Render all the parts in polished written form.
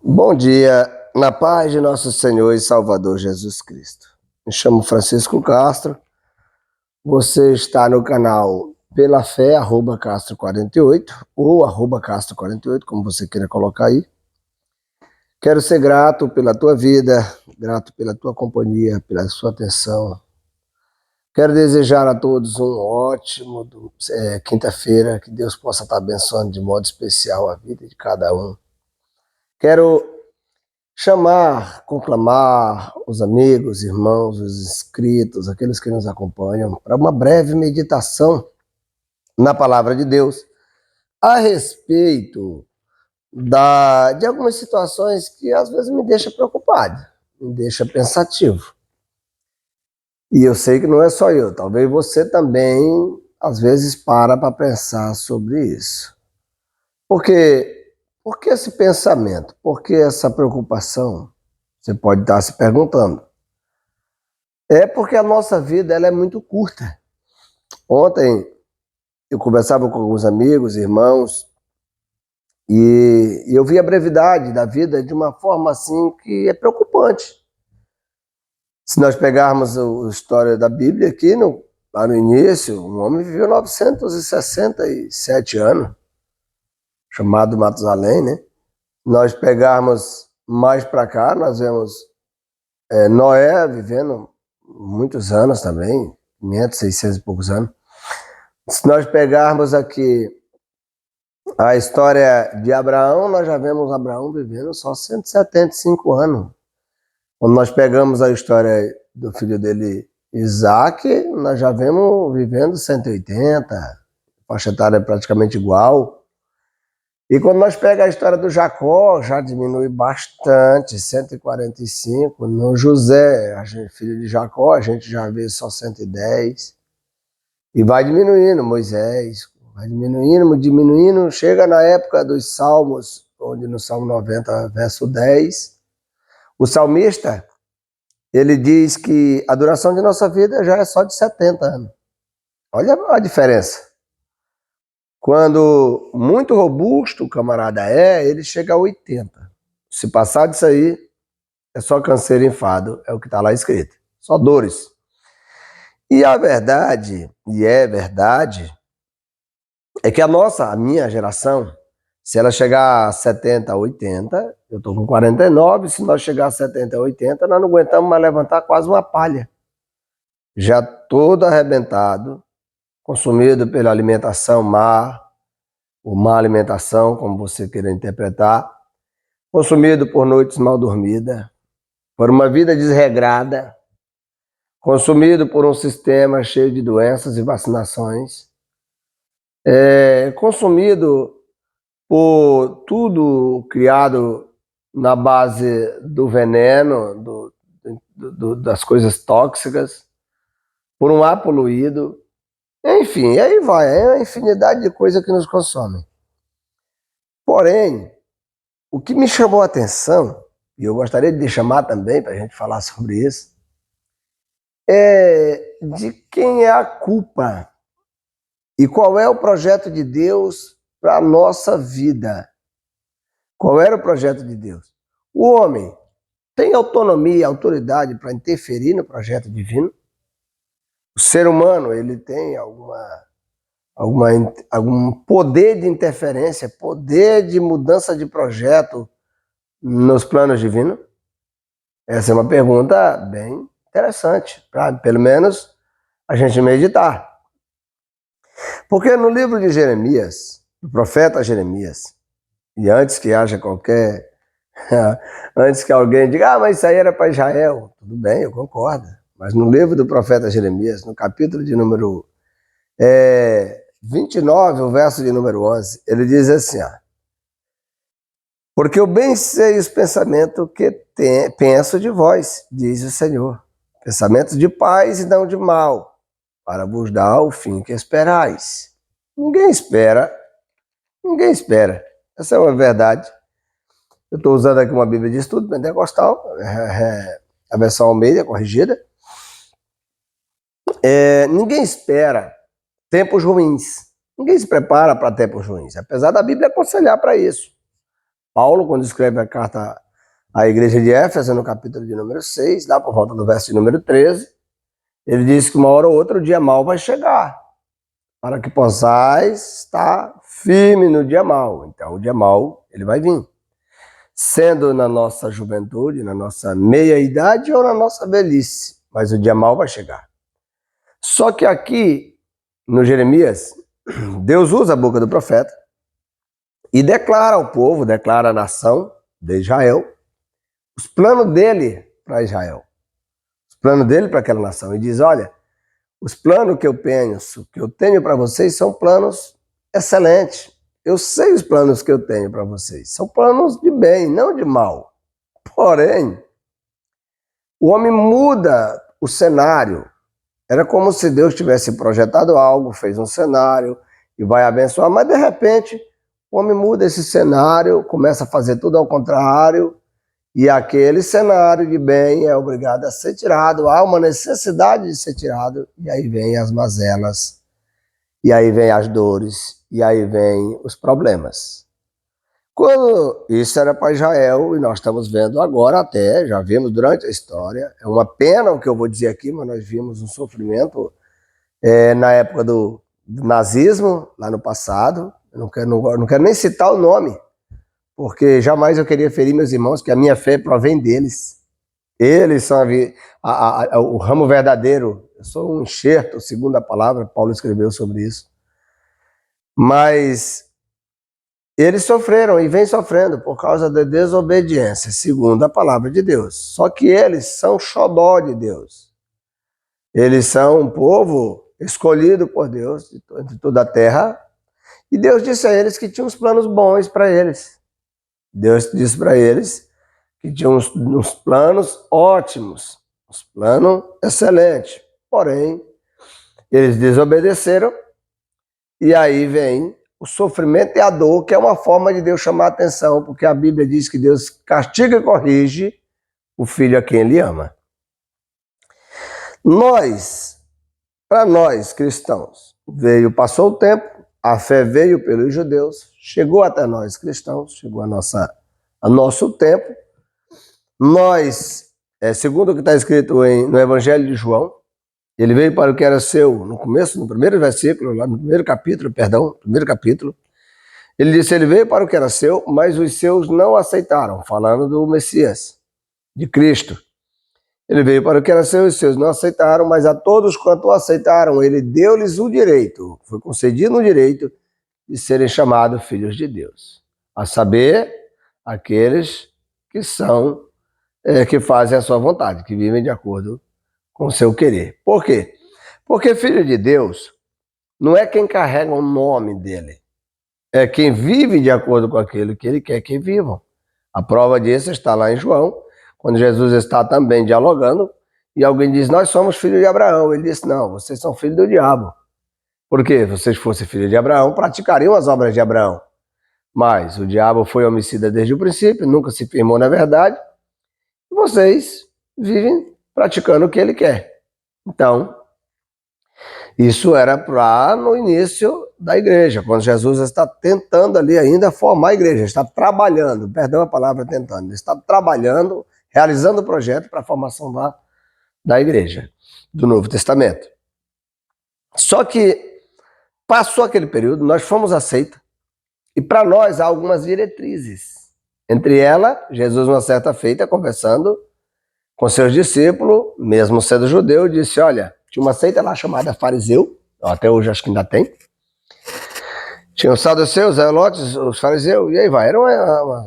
Bom dia, na paz de nosso Senhor e Salvador Jesus Cristo. Me chamo Francisco Castro. Você está no canal Pela Fé, @Castro48 ou @Castro48, como você queira colocar aí. Quero ser grato pela tua vida, grato pela tua companhia, pela sua atenção. Quero desejar a todos um ótimo quinta-feira, que Deus possa estar abençoando de modo especial a vida de cada um. Quero chamar, conclamar os amigos, irmãos, os inscritos, aqueles que nos acompanham, para uma breve meditação na palavra de Deus a respeito de algumas situações que às vezes me deixam preocupado, me deixa pensativo. E eu sei que não é só eu, talvez você também às vezes para pensar sobre isso. Por que esse pensamento? Por que essa preocupação? Você pode estar se perguntando. É porque a nossa vida ela é muito curta. Ontem eu conversava com alguns amigos, irmãos, e eu vi a brevidade da vida de uma forma assim que é preocupante. Se nós pegarmos a história da Bíblia aqui, lá no início, um homem viveu 967 anos, chamado Matusalém, né? Nós pegarmos mais para cá, nós vemos Noé vivendo muitos anos também, 500, 600 e poucos anos. Se nós pegarmos aqui a história de Abraão, nós já vemos Abraão vivendo só 175 anos. Quando nós pegamos a história do filho dele, Isaac, nós já vemos vivendo 180, faixa etária praticamente igual. E quando nós pegamos a história do Jacó, já diminui bastante, 145. No José, filho de Jacó, a gente já vê só 110. E vai diminuindo, Moisés, vai diminuindo, chega na época dos Salmos, onde no Salmo 90, verso 10, o salmista, ele diz que a duração de nossa vida já é só de 70 anos. Olha a diferença. Quando muito robusto o camarada ele chega a 80. Se passar disso aí, é só canseiro e enfado, é o que está lá escrito. Só dores. E a verdade, é que a minha geração, se ela chegar a 70, 80, eu estou com 49, se nós chegar a 70, 80, nós não aguentamos mais levantar quase uma palha. Já todo arrebentado, consumido pela alimentação má, ou má alimentação, como você queira interpretar, consumido por noites mal dormidas, por uma vida desregrada, consumido por um sistema cheio de doenças e vacinações, consumido por tudo criado na base do veneno, das coisas tóxicas, por um ar poluído, enfim, aí vai, é uma infinidade de coisas que nos consomem. Porém, o que me chamou a atenção, e eu gostaria de chamar também para a gente falar sobre isso, é de quem é a culpa e qual é o projeto de Deus para a nossa vida. Qual era o projeto de Deus? O homem tem autonomia e autoridade para interferir no projeto divino? O ser humano, ele tem algum poder de interferência, poder de mudança de projeto nos planos divinos? Essa é uma pergunta bem interessante, para pelo menos a gente meditar. Porque no livro de Jeremias, do profeta Jeremias, e antes que haja antes que alguém diga, mas isso aí era para Israel, tudo bem, eu concordo. Mas no livro do profeta Jeremias, no capítulo de número 29, o verso de número 11, ele diz assim, porque eu bem sei os pensamentos que penso de vós, diz o Senhor, pensamentos de paz e não de mal, para vos dar o fim que esperais. Ninguém espera. Essa é uma verdade. Eu estou usando aqui uma Bíblia de Estudo Pentecostal, a versão Almeida, corrigida. Ninguém espera tempos ruins. Ninguém se prepara para tempos ruins, apesar da Bíblia aconselhar para isso. Paulo, quando escreve a carta à igreja de Éfeso, no capítulo de número 6, lá por volta do verso de número 13, ele diz que uma hora ou outra o dia mau vai chegar, para que possais estar firme no dia mau. Então, o dia mau, ele vai vir. Sendo na nossa juventude, na nossa meia-idade ou na nossa velhice, mas o dia mau vai chegar. Só que aqui, no Jeremias, Deus usa a boca do profeta e declara ao povo, declara à nação de Israel, os planos dele para Israel, os planos dele para aquela nação. E diz, olha, os planos que eu tenho para vocês são planos excelentes. Eu sei os planos que eu tenho para vocês. São planos de bem, não de mal. Porém, o homem muda o cenário. Era como se Deus tivesse projetado algo, fez um cenário e vai abençoar, mas de repente o homem muda esse cenário, começa a fazer tudo ao contrário, e aquele cenário de bem é obrigado a ser tirado, há uma necessidade de ser tirado, e aí vem as mazelas, e aí vem as dores, e aí vem os problemas. Quando isso era para Israel, e nós estamos vendo agora até, já vimos durante a história, é uma pena o que eu vou dizer aqui, mas nós vimos um sofrimento na época do nazismo, lá no passado, eu não quero nem citar o nome, porque jamais eu queria ferir meus irmãos, que a minha fé provém deles. Eles são o ramo verdadeiro. Eu sou um enxerto, segundo a palavra, Paulo escreveu sobre isso. Mas eles sofreram e vêm sofrendo por causa da desobediência, segundo a palavra de Deus. Só que eles são xodó de Deus. Eles são um povo escolhido por Deus de toda a terra. E Deus disse a eles que tinha uns planos bons para eles. Deus disse para eles que tinha uns planos ótimos, uns planos excelentes. Porém, eles desobedeceram e aí vem o sofrimento e a dor, que é uma forma de Deus chamar a atenção, porque a Bíblia diz que Deus castiga e corrige o filho a quem ele ama. Para nós cristãos, passou o tempo, a fé veio pelos judeus, chegou até nós cristãos, chegou a nosso tempo. Nós, segundo o que está escrito no Evangelho de João, ele veio para o que era seu, no começo, no primeiro versículo, lá no primeiro capítulo, ele disse, ele veio para o que era seu, mas os seus não aceitaram, falando do Messias, de Cristo. Ele veio para o que era seu e os seus não aceitaram, mas a todos quanto o aceitaram, ele deu-lhes o direito, foi concedido o direito de serem chamados filhos de Deus. A saber, aqueles que são, que fazem a sua vontade, que vivem de acordo com o seu querer. Por quê? Porque filho de Deus não é quem carrega o nome dele, é quem vive de acordo com aquilo que ele quer que vivam. A prova disso está lá em João, quando Jesus está também dialogando, e alguém diz, nós somos filhos de Abraão. Ele disse, não, vocês são filhos do diabo. Porque se vocês fossem filhos de Abraão, praticariam as obras de Abraão. Mas o diabo foi homicida desde o princípio, nunca se firmou na verdade, e vocês vivem praticando o que ele quer. Então, isso era no início da igreja, quando Jesus está tentando ali ainda formar a igreja, está trabalhando, perdão a palavra tentando, ele está trabalhando, realizando o projeto para a formação da igreja, do Novo Testamento. Só que passou aquele período, nós fomos aceitos, e para nós há algumas diretrizes. Entre elas, Jesus, uma certa feita, conversando com seus discípulos, mesmo sendo judeu, disse, olha, tinha uma seita lá chamada fariseu, até hoje acho que ainda tem. Tinha os saduceus, os zelotes, os fariseus, e aí vai. Eram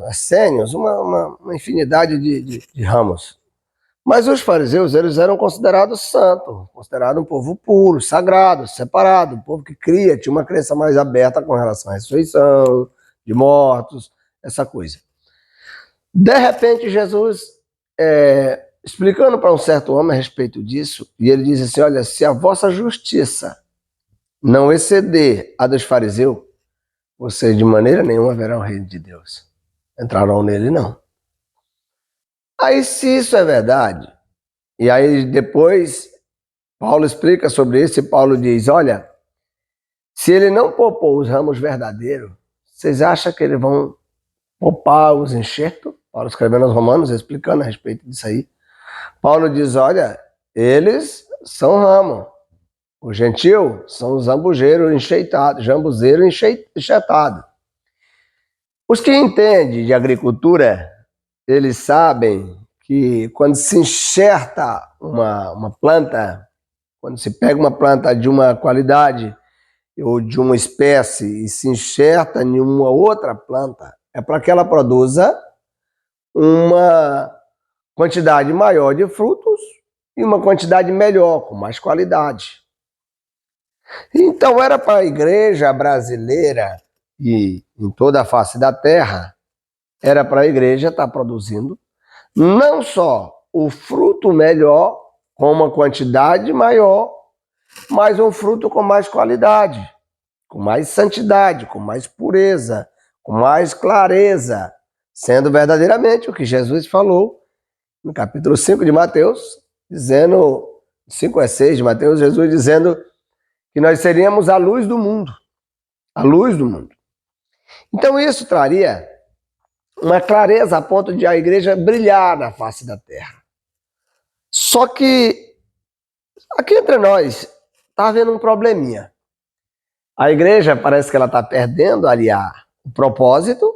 essênios, uma infinidade de ramos. Mas os fariseus, eles eram considerados santos, considerados um povo puro, sagrado, separado, um povo que cria, tinha uma crença mais aberta com relação à ressurreição, de mortos, essa coisa. De repente, Jesus, explicando para um certo homem a respeito disso, e ele diz assim, olha, se a vossa justiça não exceder a dos fariseus, vocês de maneira nenhuma verão o reino de Deus. Entrarão nele, não. Aí, se isso é verdade, e aí depois Paulo explica sobre isso, e Paulo diz, olha, se ele não poupou os ramos verdadeiros, vocês acham que eles vão poupar os enxertos. Paulo escrevendo aos Romanos, explicando a respeito disso aí. Paulo diz, olha, eles são ramo. O gentil são os zambujeiros enxeitados, jambuzeiro enxertado. Os que entendem de agricultura, eles sabem que quando se enxerta uma planta, quando se pega uma planta de uma qualidade ou de uma espécie e se enxerta em uma outra planta, é para que ela produza uma quantidade maior de frutos e uma quantidade melhor, com mais qualidade. Então era para a igreja brasileira e em toda a face da terra, era para a igreja estar produzindo não só o fruto melhor, com uma quantidade maior, mas um fruto com mais qualidade, com mais santidade, com mais pureza, com mais clareza, sendo verdadeiramente o que Jesus falou no capítulo 5 de Mateus, dizendo, 5 a 6 de Mateus, Jesus dizendo que nós seríamos a luz do mundo, a luz do mundo. Então isso traria uma clareza a ponto de a igreja brilhar na face da terra. Só que aqui entre nós está havendo um probleminha. A igreja parece que ela está perdendo ali o propósito.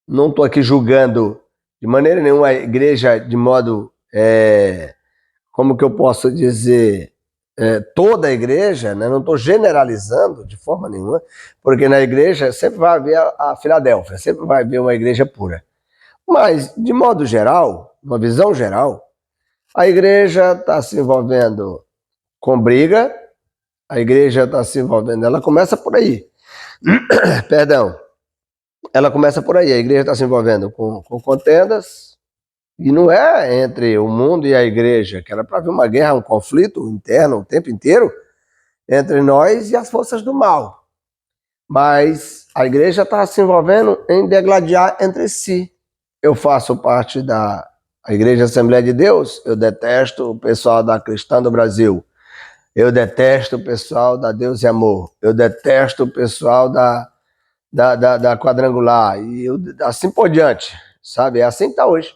Não estou aqui julgando de maneira nenhuma a igreja de modo, como que eu posso dizer, toda a igreja, né? Não estou generalizando de forma nenhuma, porque na igreja sempre vai haver a Filadélfia, sempre vai haver uma igreja pura. Mas, de modo geral, uma visão geral, a igreja está se envolvendo com briga, a igreja está se envolvendo, ela começa por aí, perdão, ela começa por aí, a igreja está se envolvendo com contendas, e não é entre o mundo e a igreja, que era para haver uma guerra, um conflito interno o tempo inteiro, entre nós e as forças do mal. Mas a igreja está se envolvendo em degladiar entre si. Eu faço parte da Igreja Assembleia de Deus, eu detesto o pessoal da Cristã do Brasil, eu detesto o pessoal da Deus e Amor, eu detesto o pessoal da Quadrangular, e assim por diante, sabe? É assim que está hoje.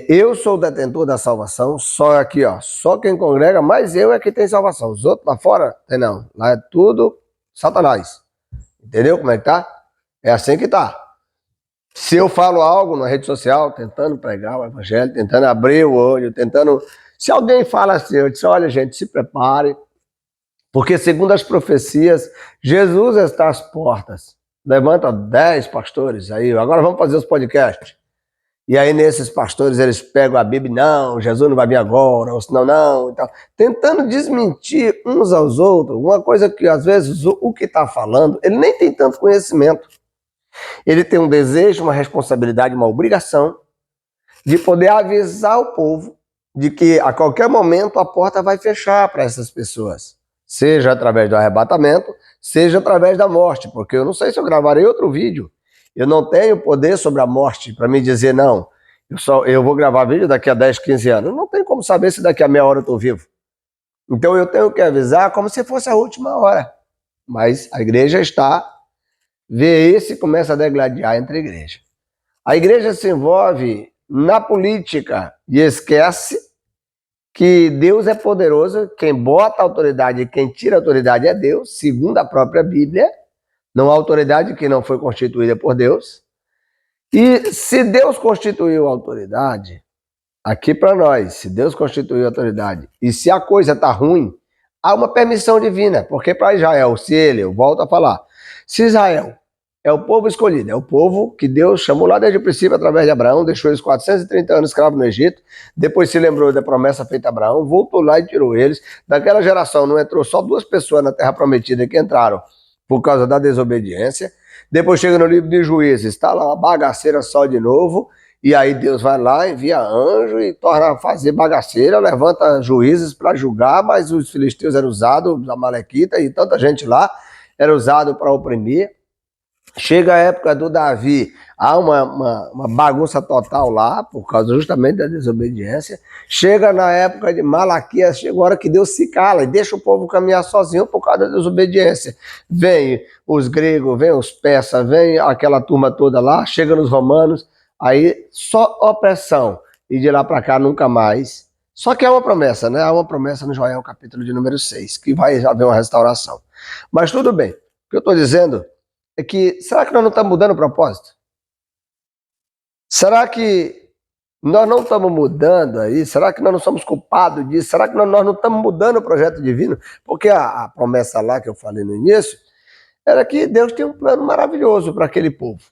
Eu sou o detentor da salvação, só aqui, ó, só quem congrega, mas eu é que tem salvação. Os outros lá fora, tem não. Lá é tudo Satanás. Entendeu como é que tá? É assim que tá. Se eu falo algo na rede social, tentando pregar o evangelho, tentando abrir o olho, tentando... Se alguém fala assim, eu disse, olha gente, se prepare, porque segundo as profecias, Jesus está às portas. Levanta 10 pastores aí, agora vamos fazer os podcasts. E aí nesses pastores eles pegam a Bíblia, não, Jesus não vai vir agora, ou senão não, e tal. Tentando desmentir uns aos outros, uma coisa que às vezes o que está falando, ele nem tem tanto conhecimento. Ele tem um desejo, uma responsabilidade, uma obrigação de poder avisar o povo de que a qualquer momento a porta vai fechar para essas pessoas. Seja através do arrebatamento, seja através da morte, porque eu não sei se eu gravarei outro vídeo. Eu não tenho poder sobre a morte para me dizer, não, eu vou gravar vídeo daqui a 10, 15 anos. Eu não tenho como saber se daqui a meia hora eu estou vivo. Então eu tenho que avisar como se fosse a última hora. Mas a igreja vê isso e começa a degladiar entre a igreja. A igreja se envolve na política e esquece que Deus é poderoso, quem bota a autoridade e quem tira a autoridade é Deus, segundo a própria Bíblia. Não há autoridade que não foi constituída por Deus. E se Deus constituiu a autoridade, aqui para nós, se Deus constituiu a autoridade, e se a coisa está ruim, há uma permissão divina, porque para Israel, se ele, eu volto a falar, se Israel é o povo escolhido, é o povo que Deus chamou lá desde o princípio através de Abraão, deixou eles 430 anos escravos no Egito, depois se lembrou da promessa feita a Abraão, voltou lá e tirou eles. Daquela geração não entrou só 2 pessoas na terra prometida que entraram por causa da desobediência. Depois chega no livro de Juízes, está lá uma bagaceira só de novo, e aí Deus vai lá, envia anjo e torna a fazer bagaceira, levanta juízes para julgar, mas os filisteus eram usados, os amalequitas e tanta gente lá, era usado para oprimir. Chega a época do Davi, há uma bagunça total lá, por causa justamente da desobediência. Chega na época de Malaquias, chega a hora que Deus se cala e deixa o povo caminhar sozinho por causa da desobediência. Vem os gregos, vem os persas, vem aquela turma toda lá, chega nos romanos, aí só opressão. E de lá para cá nunca mais. Só que é uma promessa, né? Há uma promessa no Joel, capítulo de número 6, que vai haver uma restauração. Mas tudo bem. O que eu estou dizendo é que, será que nós não estamos mudando o propósito? Será que nós não estamos mudando aí? Será que nós não somos culpados disso? Será que nós não estamos mudando o projeto divino? Porque a promessa lá que eu falei no início era que Deus tem um plano maravilhoso para aquele povo.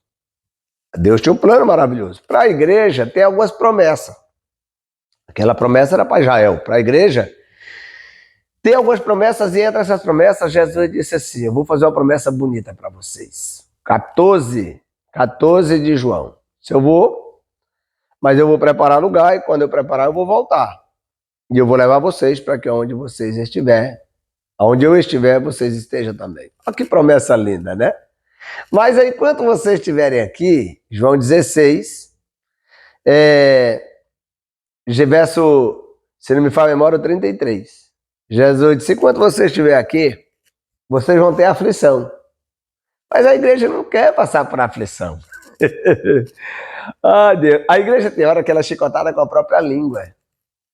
Deus tinha um plano maravilhoso. Para a igreja tem algumas promessas. Aquela promessa era para Israel. Para a igreja tem algumas promessas e entre essas promessas Jesus disse assim, eu vou fazer uma promessa bonita para vocês. 14 de João. Se eu vou, mas eu vou preparar lugar e quando eu preparar eu vou voltar. E eu vou levar vocês para que onde vocês estiver, onde eu estiver, vocês estejam também. Olha que promessa linda, né? Mas aí, enquanto vocês estiverem aqui, João 16, verso, se não me falha a memória, 33. Jesus disse, enquanto vocês estiverem aqui, vocês vão ter aflição. Mas a igreja não quer passar por aflição. Ah, Deus. A igreja tem hora que ela é chicotada com a própria língua.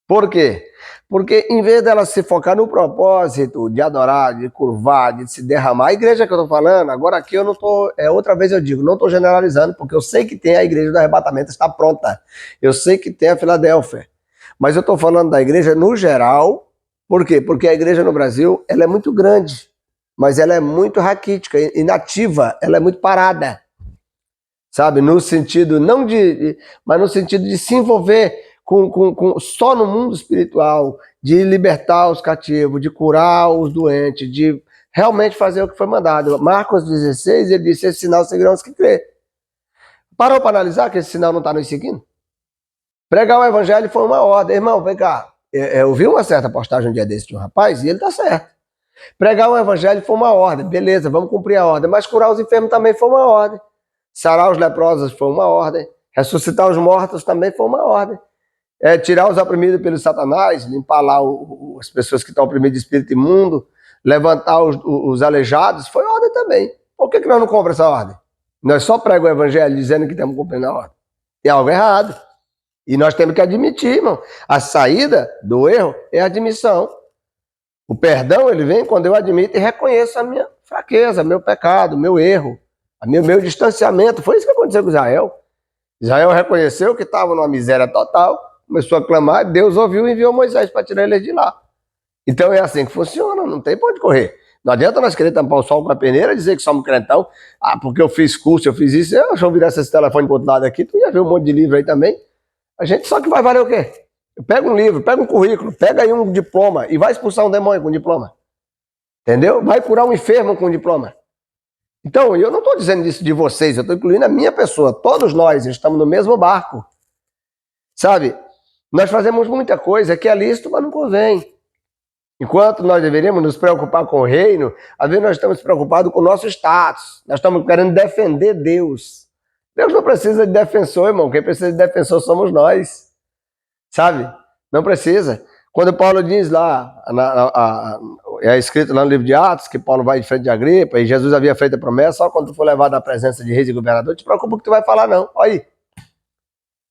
Por quê? Porque em vez dela se focar no propósito de adorar, de curvar, de se derramar, a igreja que eu estou falando, agora aqui eu não estou, outra vez eu digo, não estou generalizando, porque eu sei que tem a igreja do arrebatamento, está pronta. Eu sei que tem a Filadélfia. Mas eu estou falando da igreja no geral. Por quê? Porque a igreja no Brasil, ela é muito grande, mas ela é muito raquítica, inativa, ela é muito parada. Sabe? No sentido, não mas no sentido de se envolver só no mundo espiritual, de libertar os cativos, de curar os doentes, de realmente fazer o que foi mandado. Marcos 16, ele disse, esse sinal seguirão os que crê. Parou para analisar que esse sinal não está nos seguindo? Pregar o evangelho foi uma ordem. Irmão, vem cá. Eu vi uma certa postagem um dia desse de um rapaz e ele está certo. Pregar o evangelho foi uma ordem. Beleza, vamos cumprir a ordem. Mas curar os enfermos também foi uma ordem. Sarar os leprosos foi uma ordem. Ressuscitar os mortos também foi uma ordem. Tirar os oprimidos pelo Satanás, limpar lá as pessoas que estão oprimidas de espírito imundo, levantar os aleijados, foi ordem também. Por que nós não cumprimos essa ordem? Nós só pregamos o evangelho dizendo que estamos cumprindo a ordem. É algo errado. E nós temos que admitir, irmão. A saída do erro é a admissão. O perdão, ele vem quando eu admito e reconheço a minha fraqueza, meu pecado, meu erro, meu distanciamento. Foi isso que aconteceu com Israel. Israel reconheceu que estava numa miséria total, começou a clamar, Deus ouviu e enviou Moisés para tirar eles de lá. Então é assim que funciona, não tem pra onde correr. Não adianta nós querer tampar o sol com a peneira e dizer que somos crentão, porque eu fiz curso, eu fiz isso, deixa eu virar esse telefone pro outro lado aqui, tu ia ver um monte de livro aí também. A gente só que vai valer o quê? Pega um livro, pega um currículo, pega aí um diploma e vai expulsar um demônio com um diploma. Entendeu? Vai curar um enfermo com um diploma. Então, eu não estou dizendo isso de vocês, eu estou incluindo a minha pessoa. Todos nós estamos no mesmo barco. Sabe? Nós fazemos muita coisa que é lícito, mas não convém. Enquanto nós deveríamos nos preocupar com o reino, às vezes nós estamos preocupados com o nosso status. Nós estamos querendo defender Deus. Deus não precisa de defensor, irmão. Quem precisa de defensor somos nós. Sabe? Não precisa. Quando Paulo diz lá, é escrito lá no livro de Atos, que Paulo vai de frente de Agripa, e Jesus havia feito a promessa, só quando tu for levado à presença de reis e governadores, te preocupa o que tu vai falar, não. Olha aí.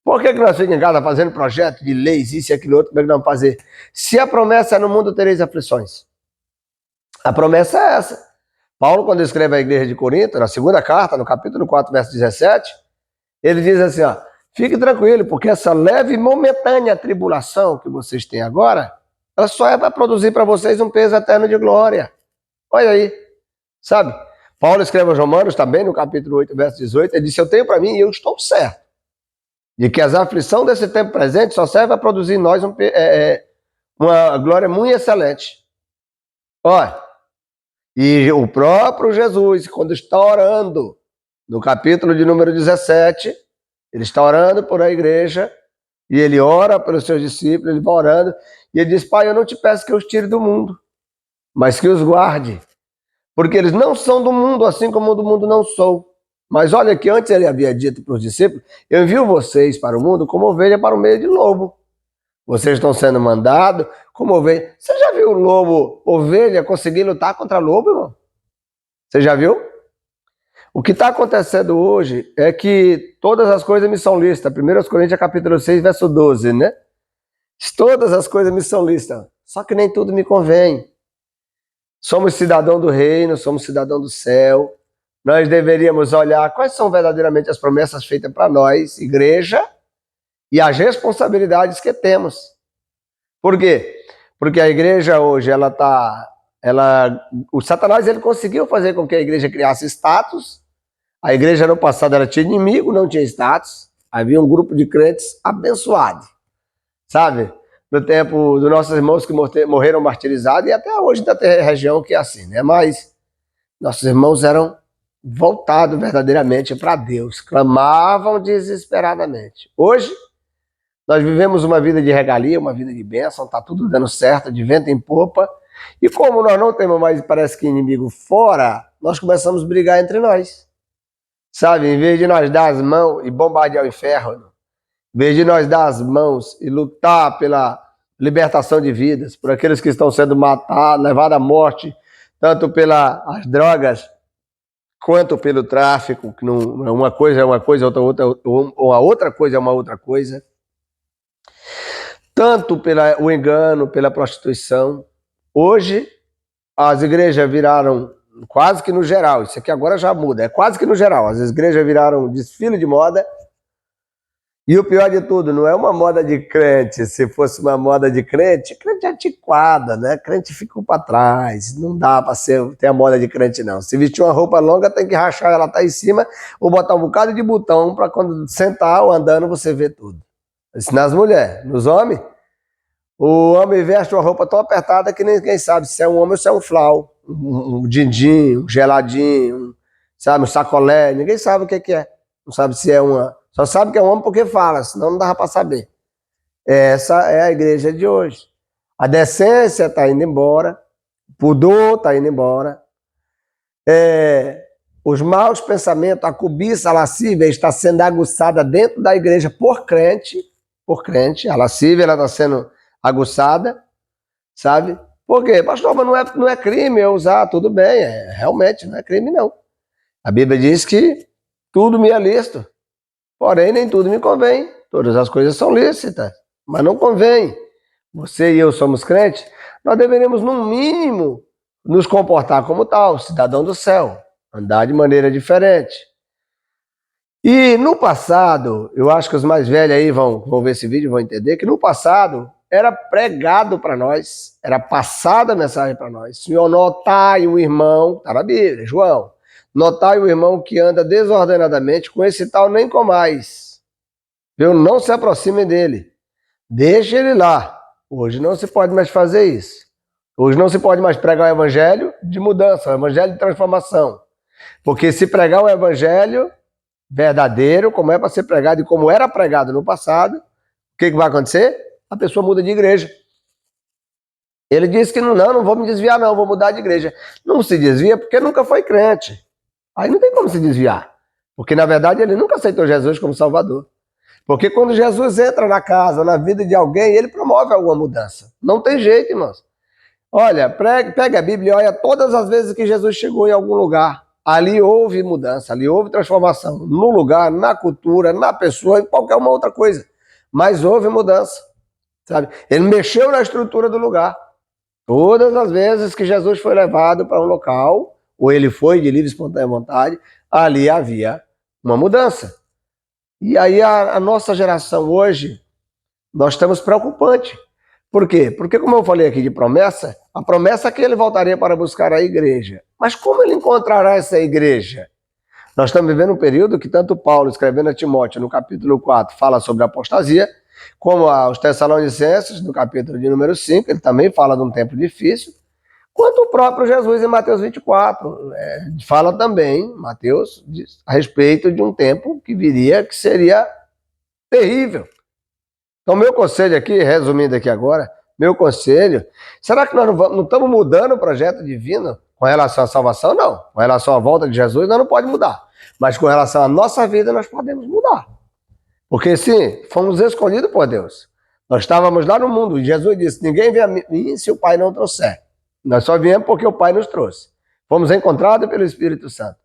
Por que nós ficamos em casa fazendo projeto de leis, isso e aquilo outro, como é que nós vamos fazer? Se a promessa é no mundo tereis aflições. A promessa é essa. Paulo, quando escreve à igreja de Corinto, na segunda carta, no capítulo 4, verso 17, ele diz assim, ó, fique tranquilo, porque essa leve e momentânea tribulação que vocês têm agora, ela só é para produzir para vocês um peso eterno de glória. Olha aí, sabe? Paulo escreve aos Romanos também, no capítulo 8, verso 18, ele disse, eu tenho para mim e eu estou certo, de que as aflições desse tempo presente só servem a produzir em nós uma glória muito excelente. Olha, e o próprio Jesus, quando está orando, no capítulo de número 17, ele está orando por a igreja, e ele ora pelos seus discípulos, ele vai orando, e ele diz, Pai, eu não te peço que eu os tire do mundo, mas que os guarde, porque eles não são do mundo, assim como do mundo não sou. Mas olha que antes ele havia dito para os discípulos, eu envio vocês para o mundo como ovelha para o meio de lobo. Vocês estão sendo mandados como ovelha. Você já viu lobo, ovelha, conseguir lutar contra lobo, irmão? Você já viu? O que está acontecendo hoje é que todas as coisas me são listas. 1 Coríntios capítulo 6, verso 12, né? Todas as coisas me são listas, só que nem tudo me convém. Somos cidadão do reino, somos cidadão do céu. Nós deveríamos olhar quais são verdadeiramente as promessas feitas para nós, igreja, e as responsabilidades que temos. Por quê? Porque a igreja hoje, o Satanás ele conseguiu fazer com que a igreja criasse status. A igreja no passado ela tinha inimigo, não tinha status. Havia um grupo de crentes abençoados, sabe? No tempo dos nossos irmãos que morreram martirizados, e até hoje ainda tem região que é assim, né? Mas nossos irmãos eram voltados verdadeiramente para Deus, clamavam desesperadamente. Hoje, nós vivemos uma vida de regalia, uma vida de bênção, está tudo dando certo, de vento em popa. E como nós não temos mais, parece que inimigo fora, nós começamos a brigar entre nós. Sabe, em vez de nós dar as mãos e bombardear o inferno, em vez de nós dar as mãos e lutar pela libertação de vidas, por aqueles que estão sendo matados, levados à morte, tanto pelas drogas, quanto pelo tráfico, que não, uma coisa é uma coisa, ou a outra coisa é uma outra coisa. Tanto pelo engano, pela prostituição. Hoje, as igrejas viraram, quase que no geral, isso aqui agora já muda, é quase que no geral, as igrejas viraram desfile de moda. E o pior de tudo, não é uma moda de crente. Se fosse uma moda de crente é antiquada, né? Crente ficou para trás. Não dá para ter a moda de crente, não. Se vestir uma roupa longa, tem que rachar ela tá em cima ou botar um bocado de botão para quando sentar ou andando você ver tudo. Isso nas mulheres. Nos homens, o homem veste uma roupa tão apertada que ninguém sabe se é um homem ou se é um flau. Um din-din, um geladinho, sabe? Um sacolé. Ninguém sabe o que é. Não sabe se é uma... Só sabe que é um homem porque fala, senão não dava para saber. Essa é a igreja de hoje. A decência está indo embora, o pudor está indo embora, os maus pensamentos, a cobiça, a lascívia está sendo aguçada dentro da igreja por crente, a lascívia está sendo aguçada, sabe? Por quê? Pastor, mas não é crime eu usar, tudo bem, realmente não é crime não. A Bíblia diz que tudo me é lícito. Porém, nem tudo me convém. Todas as coisas são lícitas, mas não convém. Você e eu somos crentes, nós deveríamos, no mínimo, nos comportar como tal, cidadão do céu, andar de maneira diferente. E no passado, eu acho que os mais velhos aí vão ver esse vídeo e vão entender que no passado era pregado para nós, era passada a mensagem para nós. Senhor, notai um irmão, está na Bíblia, João. Notai o irmão que anda desordenadamente, com esse tal nem comais. Viu? Não se aproximem dele. Deixe ele lá. Hoje não se pode mais fazer isso. Hoje não se pode mais pregar o evangelho de mudança, o evangelho de transformação. Porque se pregar o evangelho verdadeiro, como é para ser pregado e como era pregado no passado, o que vai acontecer? A pessoa muda de igreja. Ele disse que não vou me desviar não, vou mudar de igreja. Não se desvia porque nunca foi crente. Aí não tem como se desviar, porque na verdade ele nunca aceitou Jesus como Salvador. Porque quando Jesus entra na casa, na vida de alguém, ele promove alguma mudança. Não tem jeito, irmãos. Olha, pega a Bíblia e olha todas as vezes que Jesus chegou em algum lugar. Ali houve mudança, ali houve transformação. No lugar, na cultura, na pessoa, em qualquer uma outra coisa. Mas houve mudança, sabe? Ele mexeu na estrutura do lugar. Todas as vezes que Jesus foi levado para um local, ou ele foi de livre e espontânea vontade, ali havia uma mudança. E aí a nossa geração hoje, nós estamos preocupantes. Por quê? Porque como eu falei aqui de promessa, a promessa é que ele voltaria para buscar a igreja. Mas como ele encontrará essa igreja? Nós estamos vivendo um período que tanto Paulo, escrevendo a Timóteo, no capítulo 4, fala sobre a apostasia, como aos Tessalonicenses, no capítulo de número 5, ele também fala de um tempo difícil, quanto o próprio Jesus em Mateus 24. Fala também, Mateus, a respeito de um tempo que viria, que seria terrível. Então, meu conselho aqui, resumindo aqui agora, meu conselho, será que nós não estamos mudando o projeto divino com relação à salvação? Não. Com relação à volta de Jesus, nós não podemos mudar. Mas com relação à nossa vida, nós podemos mudar. Porque sim, fomos escolhidos por Deus. Nós estávamos lá no mundo e Jesus disse, ninguém vem a mim se o Pai não trouxer. Nós só viemos porque o Pai nos trouxe. Fomos encontrados pelo Espírito Santo.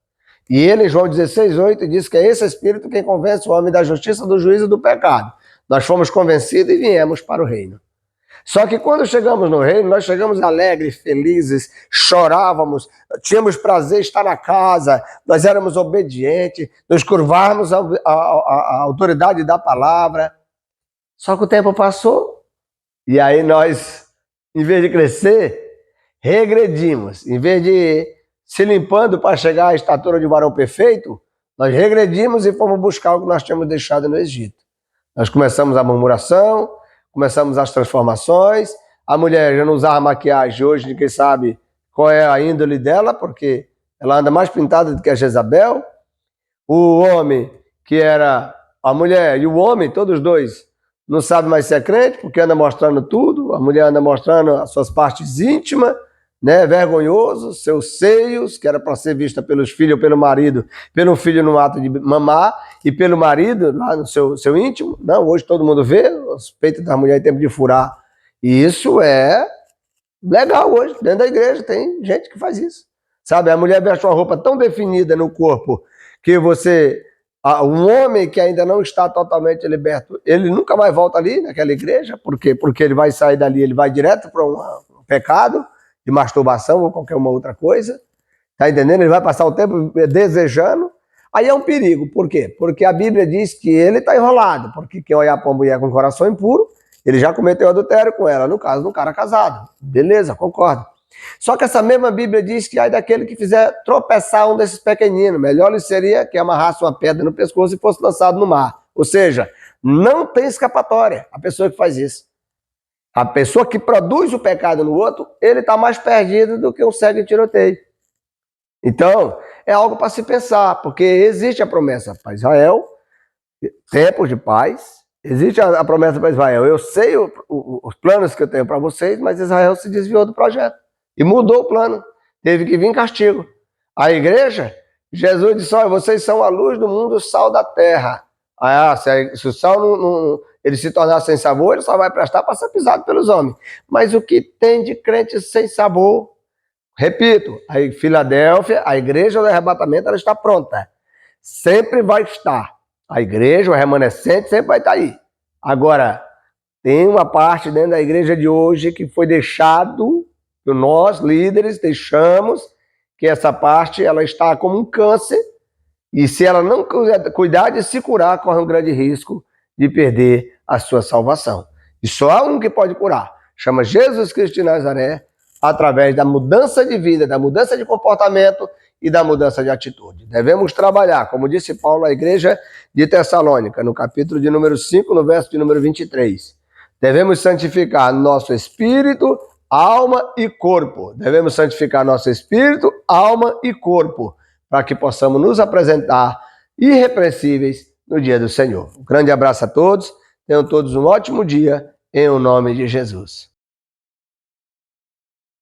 E ele, em João 16:8, diz que é esse Espírito quem convence o homem da justiça, do juízo e do pecado. Nós fomos convencidos e viemos para o reino. Só que quando chegamos no reino, nós chegamos alegres, felizes, chorávamos, tínhamos prazer em estar na casa, nós éramos obedientes, nos curvávamos à autoridade da palavra. Só que o tempo passou e aí nós, em vez de crescer, regredimos. Em vez de se limpando para chegar à estatura de um varão perfeito, nós regredimos e fomos buscar o que nós tínhamos deixado no Egito. Nós começamos a murmuração, começamos as transformações, a mulher já não usava maquiagem hoje, ninguém sabe qual é a índole dela, porque ela anda mais pintada do que a Jezabel. O homem, que era a mulher e o homem, todos dois, não sabem mais se é crente, porque anda mostrando tudo, a mulher anda mostrando as suas partes íntimas, né, vergonhoso, seus seios, que era para ser vista pelos filhos ou pelo marido, pelo filho no ato de mamar, e pelo marido lá no seu íntimo. Não, hoje todo mundo vê os peitos da mulher em tempo de furar. E isso é legal hoje, dentro da igreja tem gente que faz isso. Sabe, a mulher veste uma roupa tão definida no corpo que um homem que ainda não está totalmente liberto, ele nunca mais volta ali naquela igreja, porque ele vai sair dali, ele vai direto para um pecado de masturbação ou qualquer uma outra coisa, tá entendendo? Ele vai passar o tempo desejando, aí é um perigo. Por quê? Porque a Bíblia diz que ele está enrolado, porque quem olhar para uma mulher com coração impuro, ele já cometeu adultério com ela, no caso de um cara casado. Beleza, concordo. Só que essa mesma Bíblia diz que aí daquele que fizer tropeçar um desses pequeninos, melhor lhe seria que amarrasse uma pedra no pescoço e fosse lançado no mar. Ou seja, não tem escapatória a pessoa que faz isso. A pessoa que produz o pecado no outro, ele está mais perdido do que um cego em tiroteio. Então, é algo para se pensar, porque existe a promessa para Israel, tempos de paz, existe a promessa para Israel. Eu sei os planos que eu tenho para vocês, mas Israel se desviou do projeto e mudou o plano. Teve que vir castigo. A igreja, Jesus disse, olha, vocês são a luz do mundo, o sal da terra. Se o sal ele se tornar sem sabor, ele só vai prestar para ser pisado pelos homens. Mas o que tem de crente sem sabor? Repito, a Filadélfia, a igreja do arrebatamento, ela está pronta. Sempre vai estar. A igreja, o remanescente, sempre vai estar aí. Agora, tem uma parte dentro da igreja de hoje que foi deixado, que nós, líderes, deixamos, que essa parte ela está como um câncer, e se ela não cuidar de se curar, corre um grande risco de perder a sua salvação. E só há um que pode curar, chama Jesus Cristo de Nazaré, através da mudança de vida, da mudança de comportamento e da mudança de atitude. Devemos trabalhar, como disse Paulo à igreja de Tessalônica, no capítulo de número 5, no verso de número 23. Devemos santificar nosso espírito, alma e corpo. Devemos santificar nosso espírito, alma e corpo, para que possamos nos apresentar irrepreensíveis no dia do Senhor. Um grande abraço a todos, tenham todos um ótimo dia, em nome de Jesus.